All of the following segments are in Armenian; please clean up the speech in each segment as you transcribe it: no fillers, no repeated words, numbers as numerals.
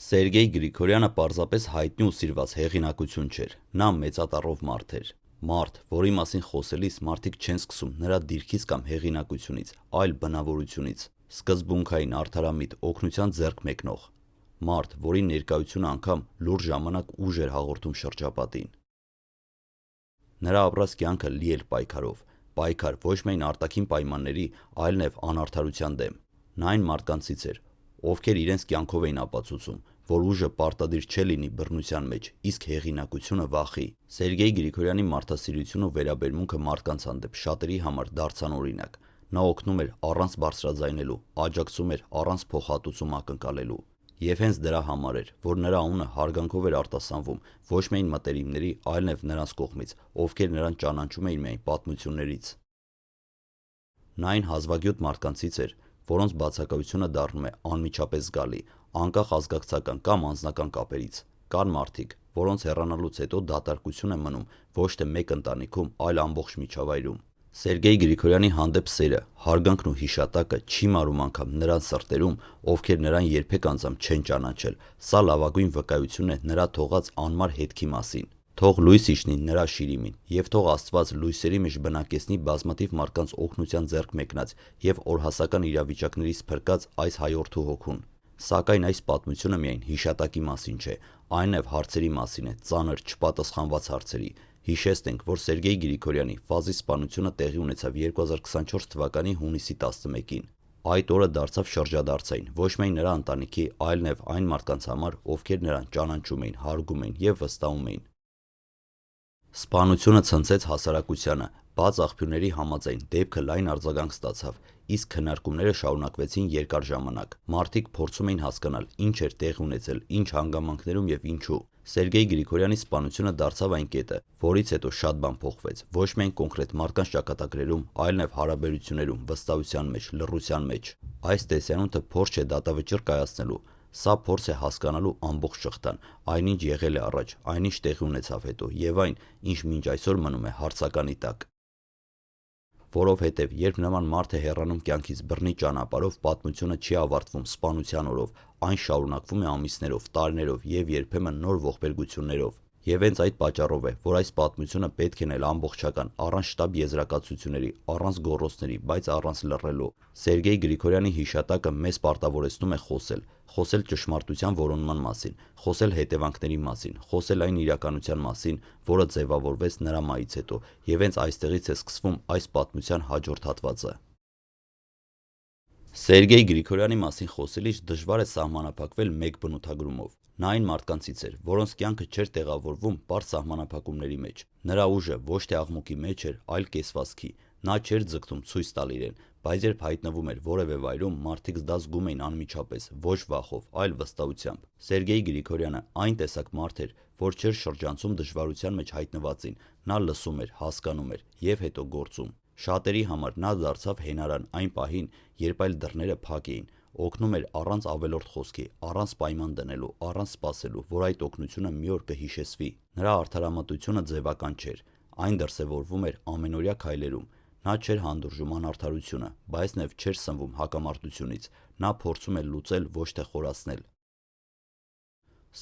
Սերգեյ Գրիգորյանը պարզապես հայտնի ու սիրված հեղինակություն չէր, նա մեծատառով մարդ էր, մարդ, որի մասին խոսելիս մարդիկ չեն սկսում նրա դիրքից կամ հեղինակությունից, այլ բնավորությունից, սկզբունքային, արդարամիտ, օգնության ձեռք մեկնող, մարդ, որի ներկայությունը անգամ լուրջ ժամանակ ուժ էր հաղորդում շրջապատին։ Նրա ապրած կյանքը լի էր պայքարով, պայքար ոչ միայն արտաքին պայմանների, այլ նաև անարդարության դեմ։ Նա այն մարդկանցից էր, ովքեր իրենց կյանքով էին ապացուցում, որ ուժը պարտադիր չէ լինի բռնության մեջ, իսկ հեղինակությունը վախի։ Սերգեյ Գրիգորյանի մարդասիրությունը ու վերաբերմունքը մարդկանց հանդեպ շատերի համար դարձան օրինակ։ Նա օգնում էր առանց բարձրաձայնելու, աջակցում էր առանց փոխհատուցում ակնկալելու։ Եվ հենց դրա համար էր, որ նրա անունը հարգանքով էր արտասանվում ոչ միայն մտերիմների, այլ նաև նրանց կողմից, ովքեր նրան ճանաչում էին միայն պատմություններից։ Նա այն հազվագյուտ մարդկանցից էր, որոնց բացակայությունը դառնում է անմիջապես զգալի, անկախ ազգակցական կամ անձնական կապերից։ Կան մարդիկ, որոնց հեռանալուց հետո դատարկություն է մնում ոչ թե մեկ ընտանիքում, այլ ամբողջ միջավայրում։ Սերգեյ Գրիգորյանի հանդեպ սերը, հարգանքն ու հիշատակը չի մարում անգամ նրանց սրտերում, ովքեր նրան երբեք անձամբ չեն ճանաչել։ Սա լավագույն վկայություն է նրա թողած անմար հետքի մասին։ Թող լույս իջնի նրա շիրիմին, եւ թող Աստված լույսերի մեջ բնակեցնի բազմաթիվ մարդկանց օգնության ձեռք մեկնած եւ օրհասական իրավիճակներից փրկած այս հայորդու հոգուն։ Սակայն այս պատմությունը միայն հիշատակի մասին չէ, այն նաև հարցերի մասին է, ծանր, չպատասխանված հարցերի։ Հիշեցնենք, որ Սերգեյ Գրիգորյանի ֆազի սպանությունը տեղի ունեցավ 2024 թվականի հունիսի 11-ին։ Այդ օրը դարձավ շրջադարձային ոչ միայն նրա ընտանիքի, այլ նաև այն մարդկանց համար, ովքեր նրան ճանաչում էին, հարգում էին եւ վստահում էին։ Սպանությունը ցնցեց հասարակությանը, բաց աղբյուրների համաձայն դեպքը լայն արձագանք ստացավ, իսկ քննարկումները շարունակվեցին երկար ժամանակ։ Մարդիկ փորձում էին հասկանալ ինչ էր տեղի ունեցել, ինչ հանգամանքներում եւ ինչու։ Սերգեյ Գրիգորյանի սպանությունը դարձավ այն կետը, որից հետո շատ բան փոխվեց, ոչ միայն կոնկրետ մարդկանց ճակատագրերում, այլ նաև հարաբերություններում, վստահության մեջ, լռության մեջ։ Այս տեսանյութը փորձ չէ դատավճիռ կայացնելու, սա փորձ է հասկանալու ամբողջ շղթան, այնինչ եղել է առաջ, այնինչ տեղի ունեցավ հետո եւ այն, ինչ մինչ այսօր մնում է հարցականի տակ։ Որովհետև երբ նման մարդ է հեռանում կյանքից բռնի ճանապարհով, պատմությունը չի ավարտվում սպանության օրով, այն շարունակվում է ամիսներով, տարիներով եւ երբեմն նոր ողբերգություններով։ Եվ հենց այդ պատճառով է, որ այս պատմությունը պետք է նել ամբողջական, առանց շտապ եզրակացությունների, առանց գոռոցների, բայց առանց լռելու։ Սերգեյ Գրիգորյանի հիշատակը մեզ պարտավորեցնում է խոսել ճշմարտության որոնման մասին, խոսել հետևանքների մասին, խոսել այն իրականության մասին, որը ձևավորվեց նրա մահից հետո, եւ հենց այստեղից է սկսվում այս պատմության հաջորդ հատվածը։ Սերգեյ Գրիգորյանի մասին խոսելիս դժվար է սահմանափակվել մեկ բնութագրումով։ Նա այն մարդկանցից էր, որոնց կյանքը չէր տեղավորվում պարզ սահմանափակումների մեջ։ Նրա ուժը ոչ թե աղմուկի մեջ էր, այլ կեսվածքի։ Նա չէր ձգտում ցույց տալ իրեն, բայց երբ հայտնվում էր որևէ վայրում, մարդիկ դա զգում էին անմիջապես, ոչ վախով, այլ վստահությամբ։ Սերգեյ Գրիգորյանը այն տեսակ մարդ էր, որ չէր շրջանցում դժվարության մեջ հայտնվածին։ Նա լսում էր, հասկանում էր եւ հետո գործում։ Շատերի համար նա դարձավ հենարան այն պահին, երբ այլ դռները փակ էին, օգնում էր առանց ավելորդ խոսքի, առանց պայման դնելու, առանց սպասելու, որ այդ օգնությունը մի օր կհիշեսվի։ Նրա արդարամտությունը ձևական չէր, այն դրսևորվում էր ամենօրյա քայլերում։ Նա չէր հանդուրժում անարդարությունը, բայց նաև չէր սնվում հակամարտությունից։ Նա փորձում էր լուծել, ոչ թե խորացնել։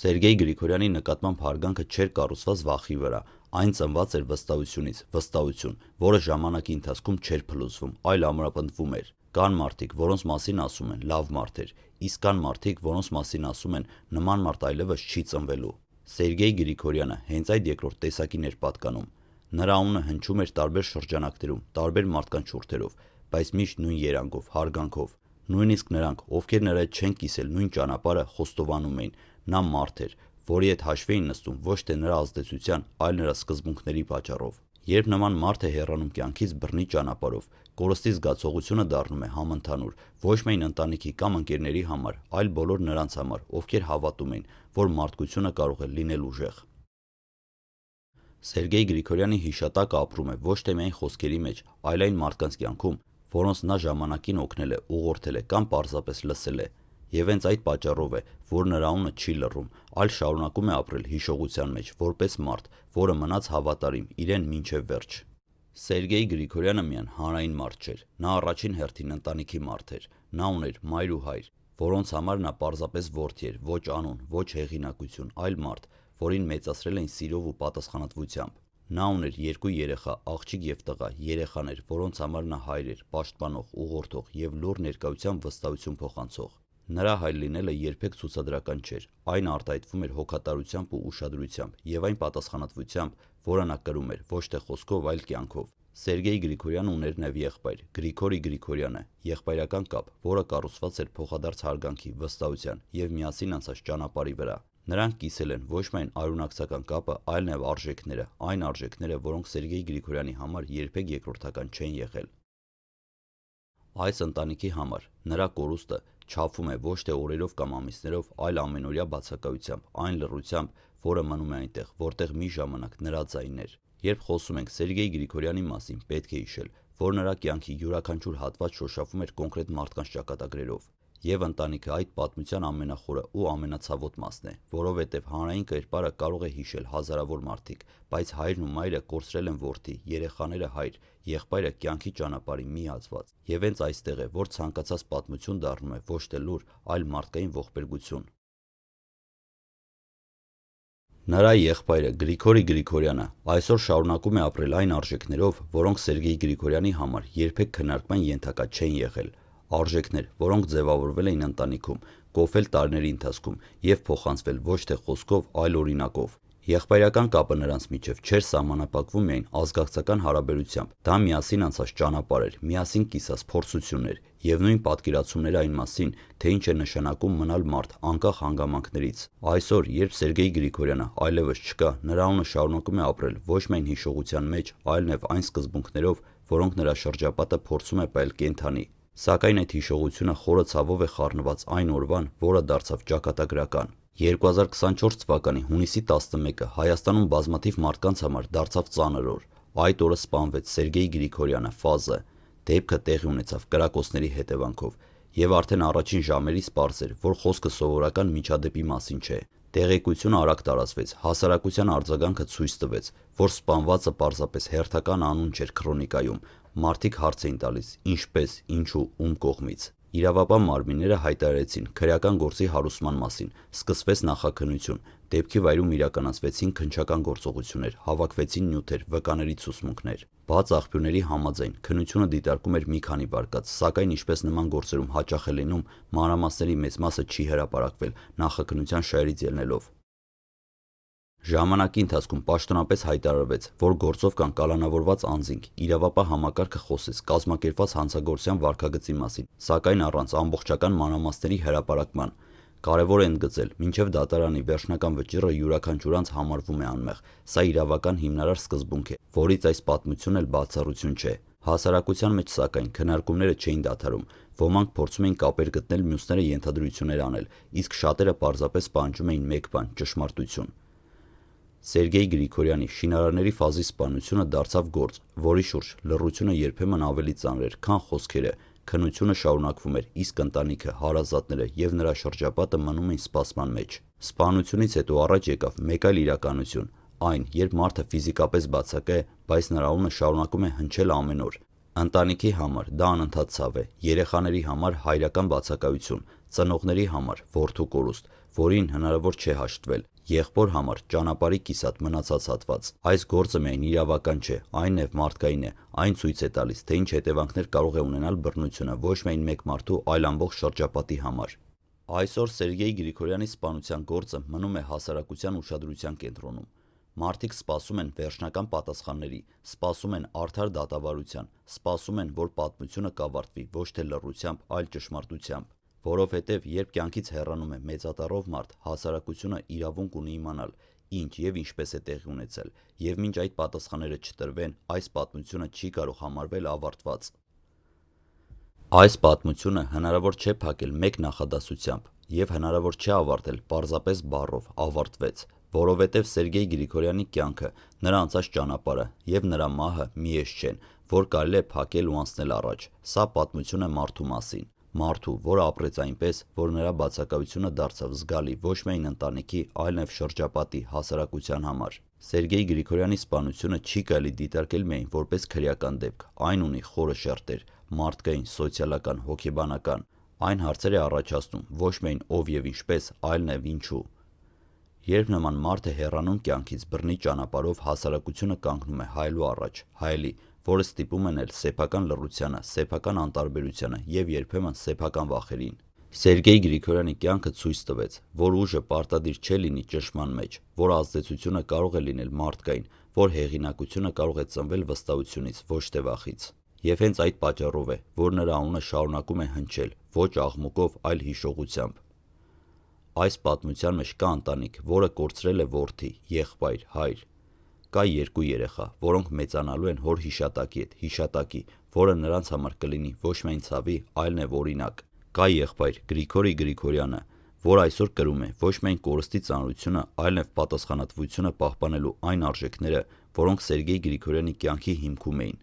Սերգեյ Գրիգորյանի նկատմամբ հարգանքը չէր կառուցված վախի վրա, այն ծնված էր վստահությունից, վստահություն, որը ժամանակի ընթացքում չէր փլուզվում, այլ ամրապնդվում էր։ Կան մարդիկ, որոնց մասին ասում են լավ մարդ էր, իսկ կան մարդիկ, որոնց մասին ասում են նման մարդ այլևս չի ծնվելու։ Սերգեյ Գրիգորյանը հենց այդ երկրորդ տեսակին էր պատկանում։ Նրա անունը հնչում էր տարբեր շրջանակներում, տարբեր մարդկանց շուրթերով, բայց միշտ նույն երանգով, հարգանքով։ Նույնիսկ նրանք, ովքեր նրա հետ չեն կիսել նույն ճանապարհը, խոստովանում էին, նա մարդ էր, որի հետ հաշվի էին նստում ոչ թե նրա ազդեցության, այլ նրա սկզբունքների պատճառով։ Երբ նման մարդ է հեռանում կյանքից բռնի ճանապարհով, կորստի զգացողությունը դառնում է համընդհանուր, ոչ միայն ընտանիքի կամ ընկերների համար, այլ բոլոր նրանց համար, ովքեր հավատում են, որ մարդկությունը կարող է լինել ուժեղ։ Սերգեյ Գրիգորյանի հիշատակը ապրում է ոչ թե միայն խոսքերի մեջ, այլ այն մարդկանց կյանքում, որոնց նա ժամանակին օգնել է, ուղղորդել է կամ պարզապես լսել է։ Եվ հենց այդ պատճառով է, որ նրա անունը չի լռում, այլ շարունակում է ապրել հիշողության մեջ, որպես մարդ, որը մնաց հավատարիմ իրեն մինչև վերջ։ Սերգեյ Գրիգորյանը միայն հանրային մարդ չէր, նա առաջին հերթին ընտանիքի մարդ էր։ Նա ուներ մայր ու հայր, որոնց համար նա պարզապես որդի էր, ոչ անուն, ոչ հեղինակություն, այլ մարդ, որին մեծացրել էին սիրով ու պատասխանատվությամբ։ Նա ուներ 2 երեխա, աղջիկ և տղա, երեխաներ, որոնց համար նա հայր էր, պաշտպանող, ուղղորդող և լուռ ներկայությամբ վստահություն փոխանցող։ Նրա հայր լինելը երբեք ցուցադրական չէր, այն արտահայտվում էր հոգատարությամբ ու ուշադրությամբ և այն պատասխանատվությամբ, որը նա կրում էր ոչ թե խոսքով, այլ կյանքով։ Սերգեյ Գրիգորյանը ուներ նաև եղբայր՝ Գրիգորի Գրիգորյանը, եղբայրական կապ, որը կառուցված էր փոխադարձ հարգանքի, վստահության և միասին անցած ճանապարհի վրա։ Նրանք կիսել են ոչ միայն արյունակցական կապը, այլ նաև արժեքները, այն արժեքները, որոնք Սերգեյ Գրիգորյանի համար երբեք երկրորդական չեն եղել։ Այս ընտանիքի համար նրա կորուստը չափվում է ոչ թե օրերով կամ ամիսներով, այլ ամենօրյա բացակայությամբ, այն լռությամբ, որը մնում է այնտեղ, որտեղ մի ժամանակ նրա ձայնն էր։ Երբ խոսում ենք Սերգեյ Գրիգորյանի մասին, պետք է հիշել, որ նրա կյանքի յուրաքանչյուր հատված շոշափվում էր կոնկրետ մարդկանց ճակատագրերով։ Եվ ընտանիքը այդ պատմության ամենախորը ու ամենացավոտ մասն է, որովհետև հանրային կերպարը կարող է հիշել հազարավոր մարդիկ, բայց հայրն ու մայրը կորցրել են որդի, երեխաները հայր, եղբայրը կյանքի ճանապարհի մի հատված։ Եվ հենց այստեղ է, որ ցանկացած պատմություն դառնում է ոչ թե լուր, այլ մարդկային ողբերգություն։ Նրա եղբայրը Գրիգորի Գրիգորյանը այսօր շարունակում է ապրել այն արժեքներով, որոնք Սերգեյ Գրիգորյանի համար երբեք քննարկման ենթակա չեն եղել։ Արժեքներ, որոնք ձևավորվել էին ընտանիքում, կոփել տարիների ընթացքում և փոխանցվել ոչ թե խոսքով, այլ օրինակով։ Եղբայրական կապը նրանց միջև չէր սահմանափակվում միայն ազգակցական հարաբերությամբ, դա միասին անցած ճանապարհ էր, միասին կիսած փորձություններ և նույն պատկերացումները այն մասին, թե ինչ է նշանակում մնալ մարդ անկախ հանգամանքներից։ Այսօր, երբ Սերգեյ Գրիգորյանը այլևս չկա, նրա անունը շարունակում է ապրել ոչ միայն հիշողության մեջ, այլ նաև այն սկզբունքներով, որոնք նրա շրջապատը փորձում է պահել կենդանի։ Սակայն այդ հիշողությունը խորը ցավով է խառնված այն օրվան, որը դարձավ ճակատագրական։ 2024 թվականի հունիսի 11-ը Հայաստանում բազմաթիվ մարդկանց համար դարձավ ծանր օր։ Այդ օրը սպանվեց Սերգեյ Գրիգորյանը, Ֆազը։ Դեպքը տեղի ունեցավ կրակոցների հետևանքով, եւ արդեն առաջին ժամերից պարզ էր, որ խոսքը սովորական միջադեպի մասին չէ։ Տեղեկությունը արագ տարածվեց, հասարակության արձագանքը ցույց տվեց, որ սպանվածը պարզապես հերթական անուն չէր քրոնիկայում։ Մարդիկ հարց էին տալիս՝ ինչպես, ինչու, ում կողմից։ Իրավապահ մարմինները հայտարարեցին քրեական գործի հարուցման մասին, սկսվեց նախաքննություն, դեպքի վայրում իրականացվեցին քննչական գործողություններ, հավաքվեցին նյութեր, վկաների ցուցմունքներ։ Բաց աղբյուրների համաձայն քննությունը դիտարկում էր մի քանի վարկած, սակայն ինչպես նման գործերում հաճախ է լինում, մանրամասների մեծ մասը չի հրապարակվել նախաքննության շահերից ելնելով։ Ժամանակի ընթացքում պաշտոնապես հայտարարվեց, որ գործով կան կալանավորված անձինք, իրավապահ համակարգը խոսեց կազմակերպված հանցագործության վարքագծի մասին, սակայն առանց ամբողջական մանրամասների հրապարակման։ Կարևոր է ընդգծել, մինչև դատարանի վերջնական վճիռը յուրաքանչյուր անձ համարվում է անմեղ, սա իրավական հիմնարար սկզբունք է, որից այս պատմությունն էլ բացառություն չէ։ Հասարակության մեջ սակայն քննարկումները չէին դադարում, ոմանք փորձում էին կապեր գտնել, մյուսները ենթադրություններ անել, իսկ շատերը պարզապես պահանջում էին մեկ բան՝ ճշմարտություն։ Սերգեյ Գրիգորյանի շինարարների Ֆազի սպանությունը դարձավ գործ, որի շուրջ լռությունը երբեմն ավելի ծանր էր, քան խոսքերը։ Քննությունը շարունակվում էր, իսկ ընտանիքը, հարազատները և նրա շրջապատը մնում էին սպասման մեջ։ Սպանությունից հետո առաջ եկավ մեկ այլ իրականություն, այն, երբ մարդը ֆիզիկապես բացակա է, բայց նրա անունը շարունակում է հնչել ամեն օր։ Ընտանիքի համար դա անընդհատ ցավ է, երեխաների համար հայրական բացակայություն, ծնողների համար որդու կորուստ, որին հնարավոր չէ հաշտվել, եղբոր համար ճանապարհի կիսատ մնացած հատված։ Այս գործը միայն իրավական չէ, այն նաև մարդկային է, այն ցույց է տալիս, թե ինչ հետևանքներ կարող է ունենալ բռնությունը ոչ միայն մեկ մարդու, այլ ամբողջ շրջապատի համար։ Այսօր Սերգեյ Գրիգորյանի սպանության գործը մնում է հասարակության ուշադրության կենտրոնում։ Մարդիկ սպասում են վերջնական պատասխանների, սպասում են արդար դատավարության, սպասում են, որ պատմությունը կավարտվի ոչ թե լռությամբ, այլ ճշմարտությամբ։ Որովհետև երբ կյանքից հեռանում է մեծատառով մարդ, հասարակությունը իրավունք ունի իմանալ, ինչ և ինչպես է տեղի ունեցել, և մինչ այդ պատասխանները չտրվեն, այս պատմությունը չի կարող համարվել ավարտված։ Այս պատմությունը հնարավոր չէ փակել մեկ նախադասությամբ, և հնարավոր չէ ավարտել պարզապես բառով ավարտվեց, որովհետև Սերգեյ Գրիգորյանի կյանքը, նրա անցած ճանապարհը և նրա մահը միեշ չեն, որ կարելի է փակել ու անցնել առաջ։ Սա պատմություն է մարդու մասին, մարդու, որը ապրեց այնպես, որ նրա բացակայությունը դարձավ զգալի ոչ միայն ընտանիքի, այլ նաև շրջապատի, հասարակության համար։ Սերգեյ Գրիգորյանի սպանությունը չի կարելի դիտարկել միայն որպես քրեական դեպք, այն ունի խորը շերտեր՝ մարդկային, սոցիալական, հոգեբանական։ Այն հարցեր է առաջացնում ոչ միայն ով եւ ինչպես, այլ նաեւ ինչու։ Երբ նման մարդ է հեռանում կյանքից բռնի ճանապարհով, հասարակությունը կանգնում է հայելու առաջ, հայելի, որը ստիպում է նել սեփական լռությանը, սեփական անտարբերությանը եւ երբեմն սեփական վախերին։ Սերգեյ Գրիգորյանի կյանքը ցույց տվեց, որ ուժը պարտադիր չէ լինի ճնշման մեջ, որ ազդեցությունը կարող է լինել մարդկային, որ հեղինակությունը կարող է ծնվել վստահությունից, ոչ թե վախից։ Եվ հենց այդ պատճառով է, որ նրա անունը շարունակում է հնչել ոչ աղմուկով, այլ հիշողությամբ։ Այս պատմության մեջ կա ընտանիք, որը կորցրել է որդի, եղբայր, հայր։ Կա երկու երեխա, որոնք մեծանալու են հոր հիշատակի հետ, հիշատակի, որը նրանց համար կլինի ոչ միայն ցավի, այլ նաև օրինակ։ Կա եղբայր Գրիգորի Գրիգորյանը, որ այսօր կրում է ոչ միայն կորստի ծանրությունը, այլ նաև պատասխանատվությունը պահպանելու այն արժեքները, որոնք Սերգեյ Գրիգորյանի կյանքի հիմքում էին։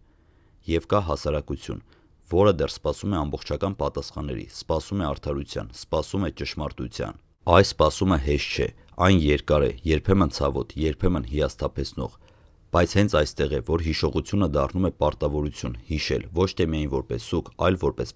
Եվ կա հասարակություն, որը դեռ սպասում է ամբողջական պատասխանների, սպասում է արդարության, սպասում է ճշմարտության։ Այս սպասումը հեշտ չէ, այն երկար է, երբեմն ցավոտ, երբեմն հիասթափեցնող, բայց հենց այստեղ է, որ հիշողությունը դառնում է պարտավորություն, հիշել ոչ թե միայն որպես սուգ, այլ որպես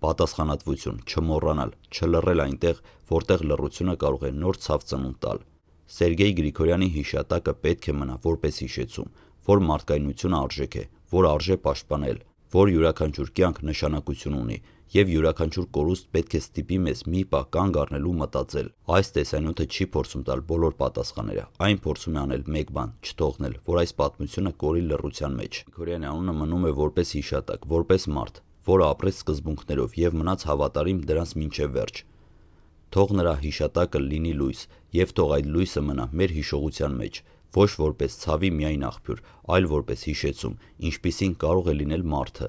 պատասխանատվություն, չմոռանալ, չլռել այնտեղ, որտեղ լռությունը կարող է նոր ցավ ծնունդ տալ։ Սերգեյ Գրիգորյանի հիշատակը պետք է մնա որպես հիշեցում, որ մարդկայնությունը արժեք է, որ արժե պաշտպանել, որ յուրաքանչյուր կյանք նշանակություն ունի, եւ յուրաքանչյուր կորուստ պետք է ստիպի մեզ մի պահ կանգ առնել ու մտածել։ Այս տեսանյութը չի փորձում տալ բոլոր պատասխանները, այն փորձում է անել մեկ բան՝ չթողնել, որ այս պատմությունը կորի լռության մեջ։ Գրիգորյանի անունը մնում է որպես հիշատակ, որպես մարդ, որը ապրեց սկզբունքներով եւ մնաց հավատարիմ դրանց մինչեւ վերջ։ Թող նրա հիշատակը լինի լույս, եւ թող այդ լույսը մնա մեր հիշողության մեջ, ոչ որպես ցավի միայն աղբյուր, այլ որպես հիշեցում, ինչպիսին կարող է լինել մարդը։